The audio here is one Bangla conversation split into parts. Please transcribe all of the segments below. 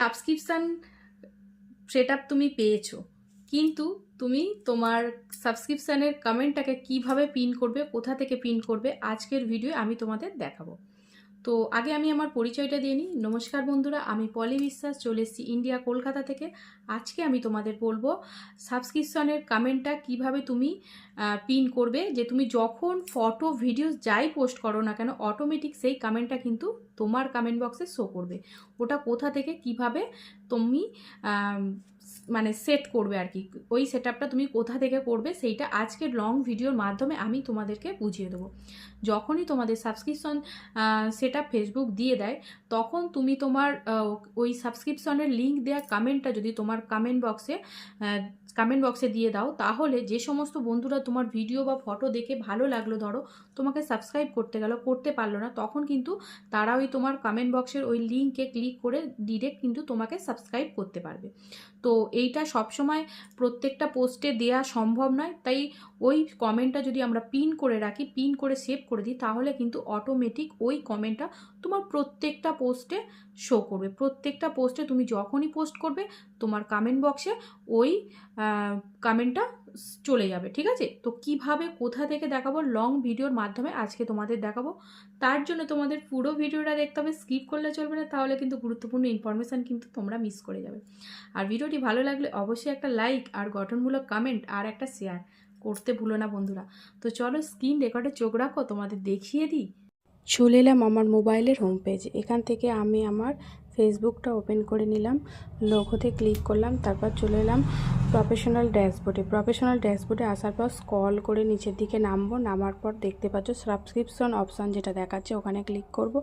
সাবস্ক্রিপশান সেটআপ তুমি পেয়েছো, কিন্তু তুমি তোমার সাবস্ক্রিপশানের কমেন্টটাকে কিভাবে পিন করবে, কোথা থেকে পিন করবে, আজকের ভিডিও আমি তোমাদের দেখাবো। তো আগে আমি আমার পরিচয়টা দিয়ে নিই। নমস্কার বন্ধুরা, আমি পলি বিশ্বাস, চলে এসেছি ইন্ডিয়া কলকাতা থেকে। আজকে আমি তোমাদের বলবো সাবস্ক্রিপশনের কমেন্টটা কিভাবে তুমি পিন করবে। যে তুমি যখন ফটো ভিডিও যাই পোস্ট করো না কেন, অটোমেটিক সেই কমেন্টটা কিন্তু তোমার কমেন্ট বক্সে শো করবে। ওটা কোথা থেকে কিভাবে তুমি মানে সেট করবে আর কি, ওই সেটআপটা তুমি কোথা থেকে করবে সেইটা আজকের লং ভিডিওর মাধ্যমে আমি তোমাদেরকে বুঝিয়ে দেবো। যখনই তোমাদের সাবস্ক্রিপশন সেটা ফেসবুক দিয়ে দেয়, তখন তুমি তোমার ওই সাবস্ক্রিপশনের লিঙ্ক দেওয়া কমেন্টটা যদি তোমার কমেন্ট বক্সে দিয়ে দাও, তাহলে যে সমস্ত বন্ধুরা তোমার ভিডিও বা ফটো দেখে ভালো লাগলো, ধরো তোমাকে সাবস্ক্রাইব করতে গেল, করতে পারলো না, তখন কিন্তু তারা ওই তোমার কমেন্ট বক্সের ওই লিঙ্কে ক্লিক করে ডিরেক্ট কিন্তু তোমাকে সাবস্ক্রাইব করতে পারবে। তো এইটা সবসময় প্রত্যেকটা পোস্টে দেওয়া সম্ভব নয়, তাই ওই কমেন্টটা যদি আমরা পিন করে রাখি, পিন করে সেভ করে দিই, তাহলে কিন্তু অটোমেটিক ওই কমেন্টটা তোমার প্রত্যেকটা পোস্টে শো করবে। প্রত্যেকটা পোস্টে তুমি যখনই পোস্ট করবে, তোমার কমেন্ট বক্সে ওই কমেন্টটা চলে যাবে। ঠিক আছে? তো কিভাবে, কোথা থেকে দেখাবো, লং ভিডিওর মাধ্যমে আজকে তোমাদের দেখাবো। তার জন্য তোমাদের পুরো ভিডিওটা দেখতে হবে, স্কিপ করলে চলবে না, তাহলে কিন্তু গুরুত্বপূর্ণ ইনফরমেশান কিন্তু তোমরা মিস করে যাবে। আর ভিডিওটি ভালো লাগলে অবশ্যই একটা লাইক আর গঠনমূলক কমেন্ট আর একটা শেয়ার করতে ভুলো না বন্ধুরা। তো চলো স্ক্রিন রেকর্ডে চোখ রাখো, তোমাদের দেখিয়ে দিই। চলে এলাম আমার মোবাইলের হোম পেজে। এখান থেকে আমি আমার ফেসবুকটা ওপেন করে নিলাম, লোগোতে ক্লিক করলাম, তারপর চলে এলাম প্রফেশনাল ড্যাশবোর্ডে আসার পর স্ক্রল করে নিচের দিকে নামার পর দেখতে পাচ্ছ সাবস্ক্রিপশন অপশান যেটা দেখাচ্ছে, ওখানে ক্লিক করব।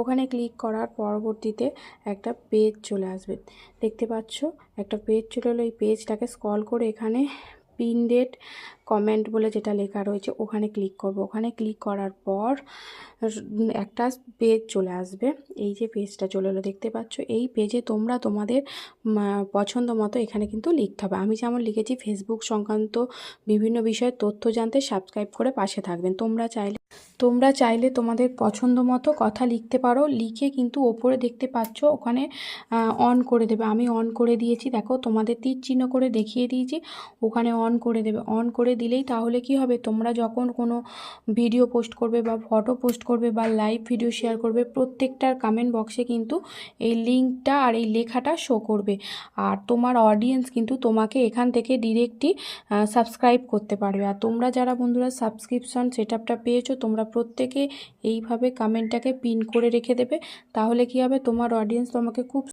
ওখানে ক্লিক করার পরবর্তীতে একটা পেজ চলে আসবে, দেখতে পাচ্ছ একটা পেজ চলে এলো। এই পেজটাকে স্ক্রল করে এখানে পিন ডেট কমেন্ট বলে যেটা লেখা রয়েছে ওখানে ক্লিক করব। ওখানে ক্লিক করার পর একটা পেজ চলে আসবে। এই যে পেজটা চলে এলো দেখতে পাচ্ছ, এই পেজে তোমরা তোমাদের পছন্দ মতো এখানে কিন্তু লিখতে হবে। আমি যেমন লিখেছি ফেসবুক সংক্রান্ত বিভিন্ন বিষয়ের তথ্য জানতে সাবস্ক্রাইব করে পাশে থাকবেন। তোমরা চাইলে তোমাদের পছন্দ মতো কথা লিখতে পারো, লিখে কিন্তু ওপরে দেখতে পাচ্ছ ওখানে অন করে দেবে। আমি অন করে দিয়েছি, দেখো তোমাদের তীর চিহ্ন করে দেখিয়ে দিয়েছি, ওখানে অন করে দেবে। অন করে দিলেই তাহলে কি হবে, তোমরা যখন কোনো ভিডিও পোস্ট করবে বা ফটো পোস্ট করবে বা লাইভ ভিডিও শেয়ার করবে, প্রত্যেকটার কমেন্ট বক্সে কিন্তু এই লিঙ্কটা আর এই লেখাটা শো করবে। আর তোমার অডিয়েন্স কিন্তু তোমাকে এখান থেকে ডিরেক্টলি সাবস্ক্রাইব করতে পারবে। আর তোমরা যারা বন্ধুরা সাবস্ক্রিপশন সেটআপটা পেয়েছো, তোমরা প্রত্যেকে এইভাবে কমেন্টটাকে পিন করে রেখে দেবে। তাহলে কি হবে, তোমার অডিয়েন্স তোমাকে খুব